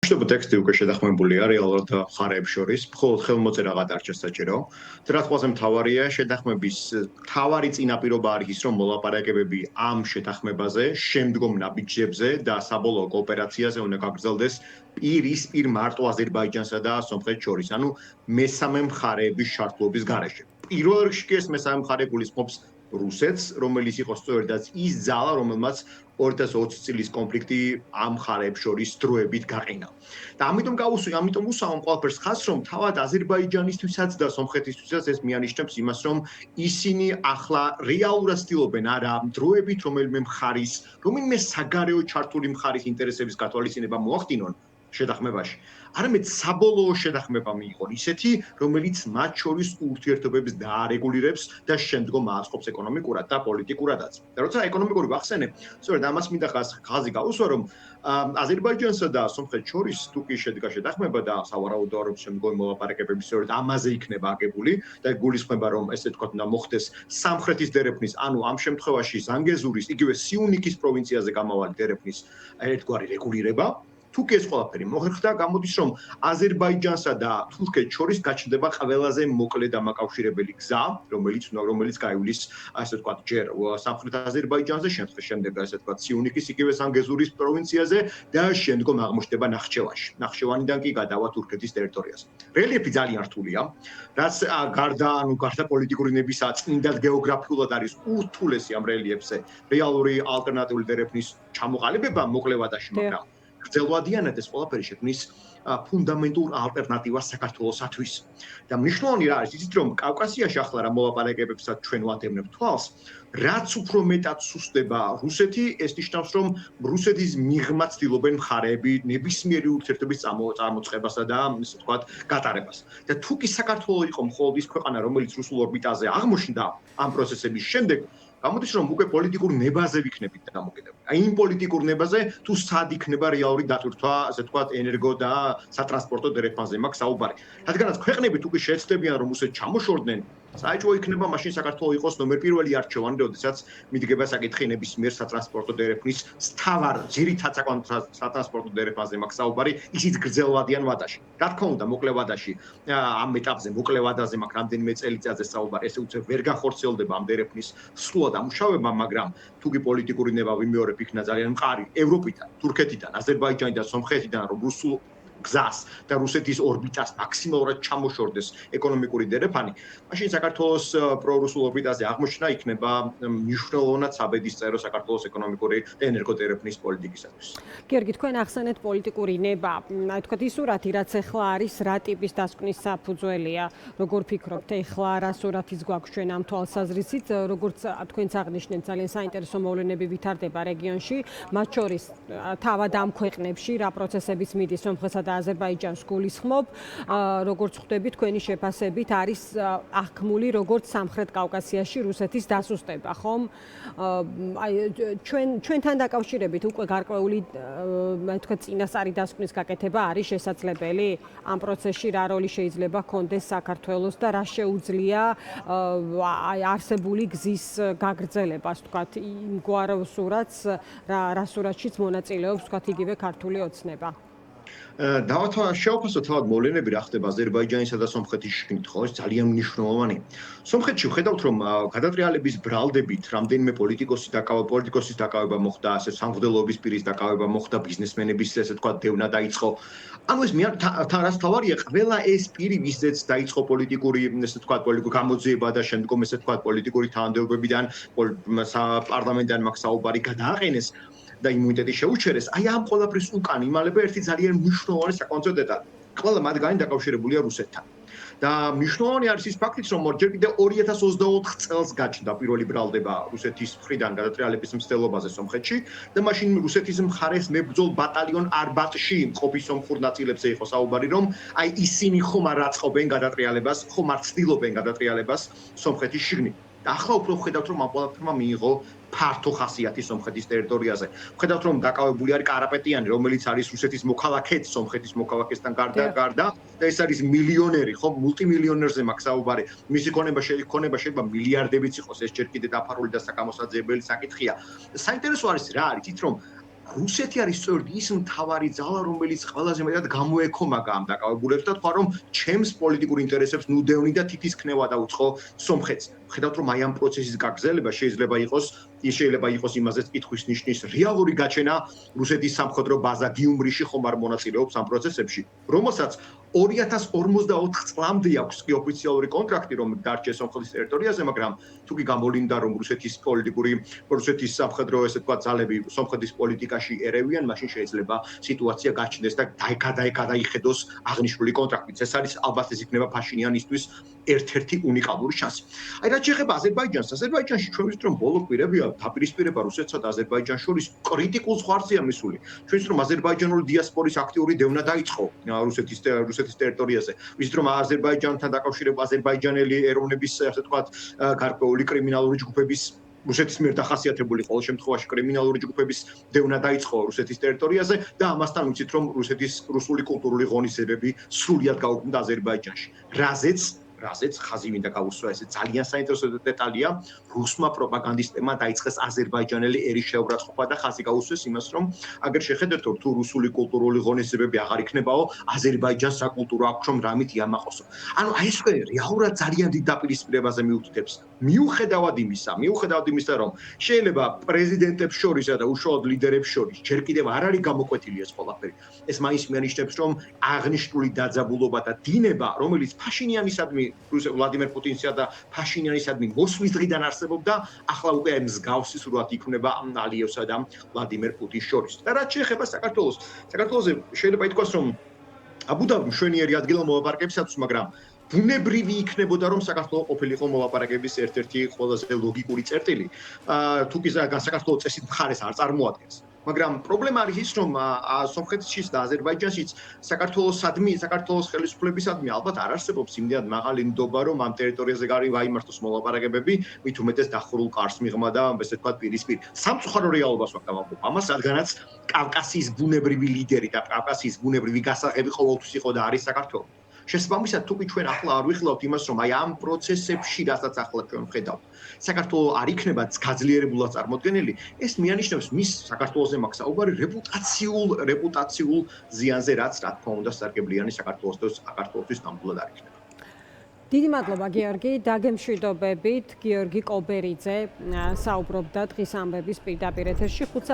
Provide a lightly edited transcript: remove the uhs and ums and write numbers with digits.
ჩნდება ტექსტი უკვე შედახმებულია რეალურად მხარეებს შორის, მხოლოდ ხელმოწერა გადარჩა საჭირო. და რაც ყველაზე მთავარია, შედახმების მთავარი წინაპირობა არის ის, რომ მოლაპარაკებები ამ შეთანხმებაზე, შემდგომ ნაბიჯებზე და საბოლოო კოოპერაციაზე უნდა გაგრძელდეს პირისპირ მარტო აზერბაიჯანსა და სომხეთს შორის, ანუ მესამე მხარეების ჩართულობის გარეშე. პირველ რიგში კი ეს მესამე მხარე გულისხმობს რუსეთს, რომელიც იყო სწორედაც ის ძალა, რომელმაც 2020 წლის კონფლიქტი ამ მხარეებს შორის დროებით გაყინა. და ამიტომ უსაუბრობ ყველაფერს ხაზს, რომ თავად აზერბაიჯანისთვისაც და სომხეთისთვისაც ეს მიანიშნებს იმას, რომ ისინი ახლა რეალურად ცდილობენ არა დროებით რომელიმე მხარის, რომელიმე საგარეო ჩართული მხარის ინტერესების გათვალისწინება მოახდინონ შეთანხმებაში. არამედ საბოლოო შეთანხმება მიიღონ ისეთი, რომელიც მათ შორის ურთიერთობებს დაარეგულირებს და შემდგომ აწყობს ეკონომიკურად და პოლიტიკურადაც. და როცა ეკონომიკური ვახსენებ, სწორედ ამას მინდა ხაზი გაუსვა, რომ აზერბაიჯანსა და სომხეთს შორის თუ კი შედგა შეთანხმება და სავარაუდოა, რომ შემდგომი მოლაპარაკებები სწორედ ამაზე იქნება აგებული და გულისხმება, რომ ესე თქვა უნდა მოხდეს სამხრეთის დერეფნის, ანუ ამ შემთხვევაში ზანგეზურის, იგივე სიუნიქის პროვინციაზე გამავალი დერეფნის ერთგვარი რეგულირება. თუ კი ეს ყველაფერი მოხდა, გამოდის, რომ აზერბაიჯანსა და თურქეთს შორის გაჩნდება ყველაზე მოკლე დამაკავშირებელი გზა, რომელიც გაივლის, ასე ვთქვათ, ჯერ სამხრეთ აზერბაიჯანზე, შემდეგ ასე ვთქვათ, სიუნიქის, იგივე ზანგეზურის პროვინციაზე და შემდგომ აღმოჩნდება ნახჩევანში. ნახჩევანიდან კი გადავა თურქეთის ტერიტორიაზე. რელიეფი ძალიან რთულია, რაც გარდა პოლიტიკური ნებისა, წმინდად გეოგრაფიულად არის ურთულესი ამ რელიეფზე. რეალური ალტერნატიული დერეფნის ჩამოყალიბება მოკლე ვადაში, მაგრამ გრძელვადიანად ეს ყველაფერი შექმნის ფუნდამენტურ ალტერნატივას საქართველოსათვის. და მნიშვნელოვანი რა არის იცით, რომ კავკასიაში ახლა რა მოლაპარაკებებსაც ჩვენ ვადევნებთ თვალს, რაც უფრო მეტად სუსტდება რუსეთი, ეს ნიშნავს, რომ რუსეთის მიღმა ცდილობენ მხარეები ნებისმიერი ურთიერთობის წარმოწყებასა და ისე ვთქვათ, გატარებას. და თუ კი საქართველო იყო მხოლოდ ის ქვეყანა, რომელიც რუსულ ორბიტაზე აღმოჩნდა ამ პროცესების შემდეგ, გამოდის, რომ უკვე პოლიტიკურ ნებაზე ვიქნებით დამოკიდებული. აი იმ პოლიტიკურ ნებაზე თუ სად იქნება რეალური დატვირთვა, ასე ვთქვათ, ენერგო და სატრანსპორტო დერეფანზე მაქვს საუბარი. რადგანაც ქვეყნები თუ კი შეეცდებიან, რომ რუსეთს ჩამოშორდნენ, საერთოდ იქნება მაშინ საქართველო იყოს ნომერ პირველი არჩევანი, როდესაც მიდგება საკითხი ნებისმიერ სატრანსპორტო დერეფნის სთავარ ძირითად სატრანსპორტო დერეფანზე მაქვს საუბარი, ისიც გრძელვადიან ვადაში. რა თქმა უნდა, მოკლე ვადაში ამ ეტაპზე მოკლე ვადაზე მაქვს რამდენიმე წელიწადზე საუბარი, ესე უცებ ვერ გახორციელდება ამ დერეფნის სრულად ამუშავება, მაგრამ თუ კი პოლიტიკური ნება ვიმეორებ, იქნა ძალიან მყარი ევროპიდან, თურქეთიდან, აზერბაიჯანიდან, სომხეთიდან, რომ რუსულ გზას და რუსეთის ორბიტას მაქსიმალურად ჩამოშორდეს ეკონომიკური დერეფანი, მაშინ საქართველოს პრორუსულ ორბიტაზე აღმოჩნდა იქნება მნიშვნელოვნად საბედისწერო საქართველოს ეკონომიკური და ენერგოდერეფნის პოლიტიკისათვის. გიორგი, თქვენ ახსენეთ პოლიტიკური ნება, აი თქვათ ის სურათი, რაც ახლა არის, რა ტიპის დასკვნის საფუძველია, როგორ ფიქრობთ, ახლა რა სურათიც გვაქვს ჩვენ ამ თვალსაზრისით, როგორც თქვენც აღნიშნეთ, ძალიან საინტერესო მოვლენები ვითარდება რეგიონში, მათ შორის თავად ამ ქვეყნებში რა პროცესებიც მიდის სომხეთსა და აზერბაიჯანს გულისხმობ, როგორც ხვდები თქვენი შეფასებით არის აღქმული როგორც სამხრეთ კავკასიაში რუსეთის დასუსტება, ხომ? აი ჩვენთან დაკავშირებით უკვე გარკვეული თქვა წინასწარი დასკვნის გაკეთება არის შესაძლებელი ამ პროცესში რა როლი შეიძლება ჰქონდეს საქართველოს და რა შეუძლია აი არსებული გზის გაგრძელებას, თქვა იმგვარ სურათს, რა სურათშიც მონაწილეობს, თქვა იგივე ქართული ოცნება. შევაფასოთ თავად მოვლენები რა ხდება აზერბაიჯანისა და სომხეთის შიგნით, ხო, ეს ძალიან მნიშვნელოვანი. სომხეთში ვხედავთ, რომ გადატრიალების ბრალდებით რამდენიმე პოლიტიკოსის დაკავება მოხდა, ასე სამღვდელოების პირის დაკავება მოხდა, ბიზნესმენების ესე თქვა დევნა დაიწყო. ანუ ეს რაც თავარია, ყველა ეს პირი ვიზეც დაიწყო პოლიტიკური, ესე თქვა, პოლიტიკური გამოძიება და შემდგომ ესე თქვა, პოლიტიკური თანამდებობებიდან პარლამენტიდან მაქვს საუბარი გადააყენეს. და იმუნიტეტი შეუჩერეს, აი ამ ყველაფრის უკან იმალება ერთი ძალიან მნიშვნელოვანი საკონცერტო დეტალი. ყველა მათგანი დაკავშირებულია რუსეთთან. და მნიშვნელოვანი არის ის ფაქტიც, რომ ჯერ კიდევ 2024 წელს გაჩნდა პირველი ბრალდება რუსეთის მხრიდან გადატრიალების მცდელობაზე სომხეთში და მაშინ რუსეთის მხარეს მებრძოლ ბატალიონ არბატში მყოფი სომხურ ნაწილებზე იყო საუბარი, რომ აი ისინი ხომ არ აწყობენ გადატრიალებას, ხომ არ ცდილობენ გადატრიალებას სომხეთის შიგნით. და ახლა უფრო ვხედავთ, რომ ამ ყველაფერმა მიიღო ფართო ხასიათი სომხეთის ტერიტორიაზე. ვხედავთ, რომ დაკავებული არის კარაპეტიანი, რომელიც არის რუსეთის მოქალაქეც სომხეთის მოქალაქესთან გარდა და ეს არის მილიონერი, ხო, მულტიმილიონერზე მაქვს საუბარი. მისი ქონება შეიძლება მილიარდებიც იყოს, ეს ჯერ კიდევ დაფარული და საკამოსაძიებელი საკითხია. საინტერესო არის რა არის, იცით რომ რუსეთი არის სწორედ ის მთავარი ძალა, რომელიც ყველაზე მეტად გამოექომაგა ამ დაკავებულებს და თქვა, რომ ჩემს პოლიტიკურ ინტერესებს ნუდევნი და თითის ქნება დაუწყო სომხეთს. ხედავთ, რომ აი ამ პროცესის გაგრძელება შეიძლება იყოს იმაზეც კითხვის ნიშნის რეალური გაჩენა რუსეთის სამხედრო ბაზა გიუმრიში ხომ არ მონაწილეობს ამ პროცესებში, რომელსაც 2044 წლამდე აქვს კი ოფიციალური კონტრაქტი, რომ დარჩეს სომხეთის ტერიტორიაზე, მაგრამ თუ კი გამოვლინდა, რომ რუსეთის სამხედრო ესე თქვა ძალები სომხეთის პოლიტიკაში ერევიან, მაშინ შეიძლება სიტუაცია გაჩნდეს და გადაიხედოს აღნიშნული კონტრაქტიც. ეს არის ალბათ ეს იქნება ფაშინიანისთვის ერთ-ერთი უნიკალური შანსი. აი რაც შეეხება აზერბაიჯანს, აზერბაიჯანში ჩვენ ვიცით, რომ ბოლო კვირებია დაპირისპირება რუსეთსა და აზერბაიჯანს შორის კრიტიკულ ზღვარზეა მისული. ჩვენ ვიცით, რომ აზერბაიჯანული დიასპორის აქტიური დევნა დაიწყო რუსეთის ტერიტორიაზე. ვიცით, რომ აზერბაიჯანთან დაკავშირება აზერბაიჯანელი ეროვნების ასე ვთქვათ გარკვეული კრიმინალური ჯგუფების რუსეთის მიერ დახასიათებული ყოველ შემთხვევაში კრიმინალური ჯგუფების დევნა დაიწყო რუსეთის ტერიტორიაზე და ამასთან ვიცით, რომ რუსეთის რუსული კულტურული ღონისძიებები სრულიად გაუქმდა აზერბაიჯანში. რაზეც ხაზი მინდა გავუსვა, ეს ძალიან საინტერესო დეტალია, რუსმა პროპაგანდისტებმა დაიწყეს აზერბაიჯანელი ერის შეურაცხყოფა და ხაზი გაუსვეს იმას, რომ აგერ შეხედეთ, რომ თუ რუსული კულტურული ღონისძიებები აღარ იქნებაო, აზერბაიჯანს საკულტურო აქვს, რომ რამით იამაყოსო. ანუ აი ეს რეალურად ძალიან დიდ დაპირისპირებაზე მიუთითებს. მიუხედავად იმისა, რომ შეიძლება პრეზიდენტებს შორისა და უშუალოდ ლიდერებს შორის ჯერ კიდევ არ არის გამოკვეთილი ეს ყველაფერი. ეს მაინც მიანიშნებს, რომ აღნიშნული დაძაბულობა და დინება, რომელიც ფაშინიანისადმი ვლადიმერ პუტინსა და ფაშინიანისადმი მოსვლის დღიდან არსებობდა, ახლა უკვე მსგავსი სურათი იქნება ალიევსა და ვლადიმერ პუტინს შორის. და რაც შეეხება საქართველოზე შეიძლება ითქვას, რომ აბუდავი მშვენიერი ადგილა მოლაპარაკებისათვის, მაგრამ ბუნებრივი იქნებოდა, რომ საქართველო ყოფილიყო მოლაპარაკების ერთ-ერთი ყველაზე ლოგიკური წერტილი. თუ კი საქართველოს წესით მხარეს არ წარმოადგენს. მაგრამ პრობლემა არის ის, რომ სომხეთში და აზერბაიჯანშიც საქართველოს ხელისუფლებისადმი ალბათ არ არსებობს იმდენად მაღალი ნდობა, რომ ამ ტერიტორიაზე გაიმართოს მოლაპარაკებები, მით უმეტეს დახურულ კარს მიღმა და ესე ვთქვათ პირისპირ. სამწუხარო რეალობას ვაკ დავამბობ. ამას რადგანაც კავკასიის ბუნებრივი ლიდერი და კავკასიის ბუნებრივი გასაღები ყოველთვის იყო და არის საქართველო. შესაბამისად, თუ კი ჩვენ ახლა არ ვიხილავთ იმას, რომ აი ამ პროცესებში, რასაც ახლა ჩვენ ვხედავთ, საქართველო არ იქნება გაძლიერებულად წარმოდგენილი, ეს მიანიშნებს მის საქართველოზე მაქვს საუბარი რეპუტაციულ ზიანზე, რაც რა თქმა უნდა სარგებლიანი საქართველოსთვის ნამდვილად არ იქნება. დიდი მადლობა გიორგი, დაგემშვიდობებით. გიორგი კობერიძე საუბრობდა დღის ამბების პირდაპირ ეთერში.